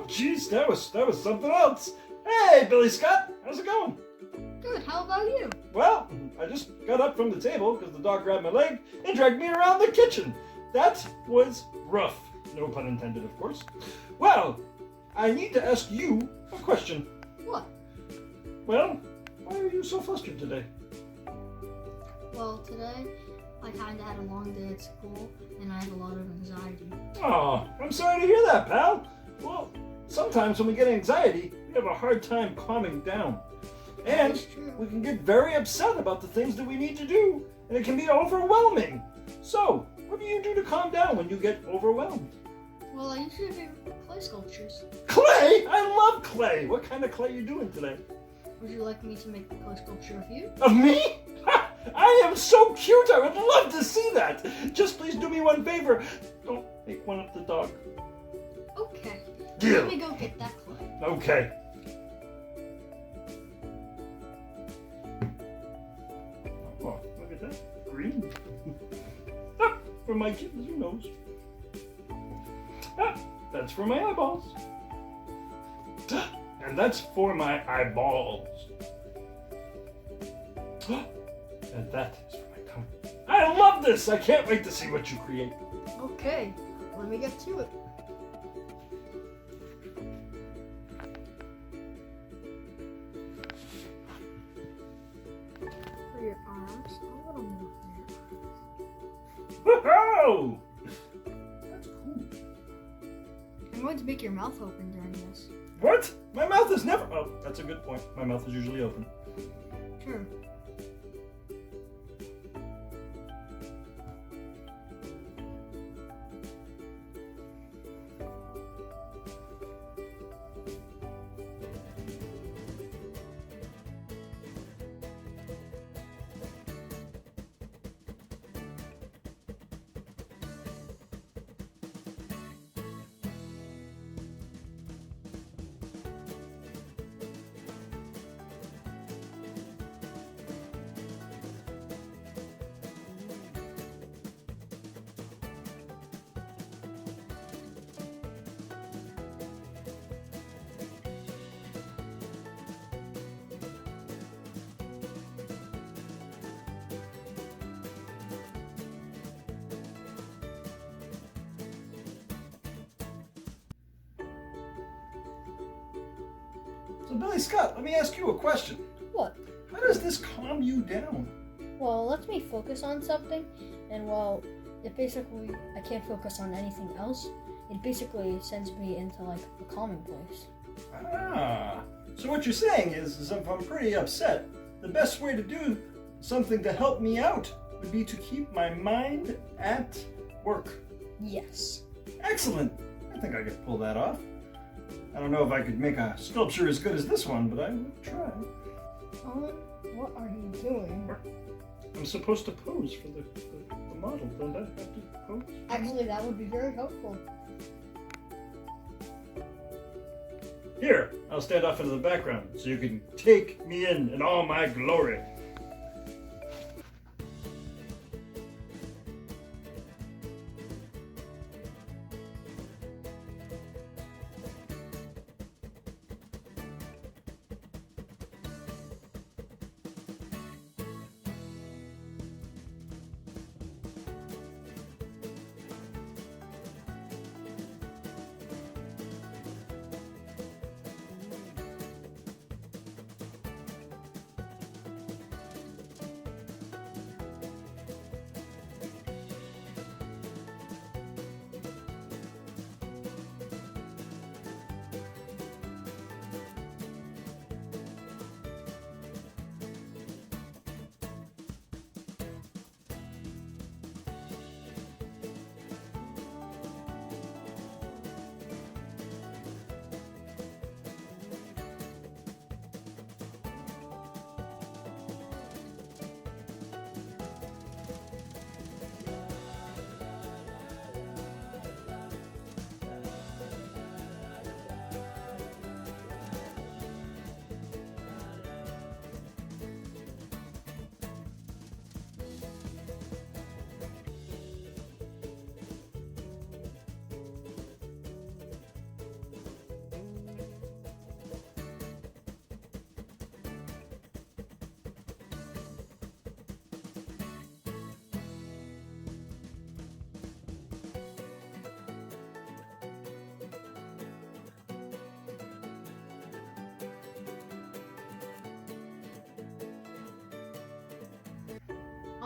jeez, that was something else. Hey, Billy Scott, how's it going? Good, how about you? Well, I just got up from the table because the dog grabbed my leg and dragged me around the kitchen. That was rough. No pun intended, of course. Well, I need to ask you a question. What? Well, why are you so flustered today? Well, today I kind of had a long day at school and I have a lot of anxiety. Oh, I'm sorry to hear that, pal. Well, sometimes when we get anxiety, we have a hard time calming down. And That's true. we can get very upset about the things that we need to do, and it can be overwhelming. So, what do you do to calm down when you get overwhelmed? Well, I usually do clay sculptures. Clay? I love clay. What kind of clay are you doing today? Would you like me to make a clay sculpture of you? Of me? Ha! I am so cute. I would love to see that. Just please do me one favor. Don't make one of the dog. Okay. Deal. Let me go get that clay. Okay. Oh, look at that. Green. Ah, for my kitten's nose. Ah, that's for my eyeballs. Ah, and that's for my eyeballs. Ah, and that is for my tongue. I love this! I can't wait to see what you create. Okay, let me get to it. For your arms, a little more for your arms. Woohoo! That's cool. I'm going to make your mouth open during this. What? My mouth is never... Oh, that's a good point. My mouth is usually open. Sure. So, Billy Scott, let me ask you a question. What? How does this calm you down? Well, it lets me focus on something, and well, it basically, I can't focus on anything else. It basically sends me into like a calming place. Ah, so what you're saying is if I'm pretty upset, the best way to do something to help me out would be to keep my mind at work. Yes. Excellent. I think I could pull that off. I don't know if I could make a sculpture as good as this one, but I will try. Owen, what are you doing? I'm supposed to pose for the model. Don't I have to pose? Actually, that would be very helpful. Here, I'll stand off into the background so you can take me in all my glory.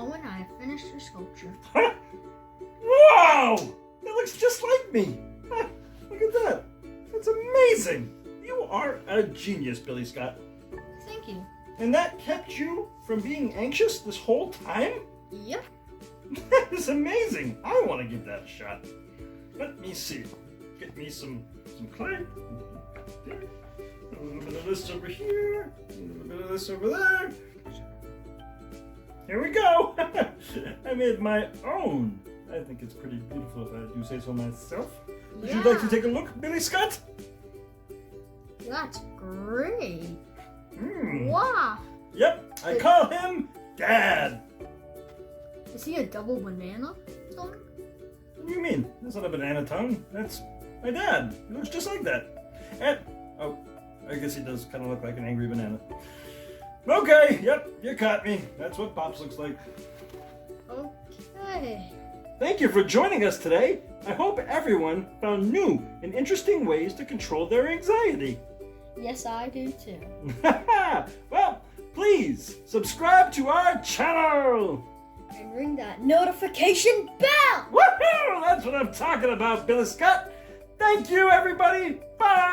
Owen, I finished your sculpture. Wow! That looks just like me. Look at that. That's amazing. You are a genius, Billy Scott. Thank you. And that kept you from being anxious this whole time? Yep. That is amazing. I want to give that a shot. Let me see. Get me some clay. There. A little bit of this over here. A little bit of this over there. Here we go. I made my own. I think it's pretty beautiful if I do say so myself. Would you like to take a look, Billy Scott? That's great. Mm. Wow. Yep, I call him Dad. Is he a double banana tongue? What do you mean? That's not a banana tongue. That's my dad. He looks just like that. And, oh, I guess he does kind of look like an angry banana. Okay, yep, you caught me. That's what Pops looks like. Okay. Thank you for joining us today. I hope everyone found new and interesting ways to control their anxiety. Yes, I do too. Well, please subscribe to our channel. And ring that notification bell! Woohoo! That's what I'm talking about, Billy Scott. Thank you, everybody. Bye.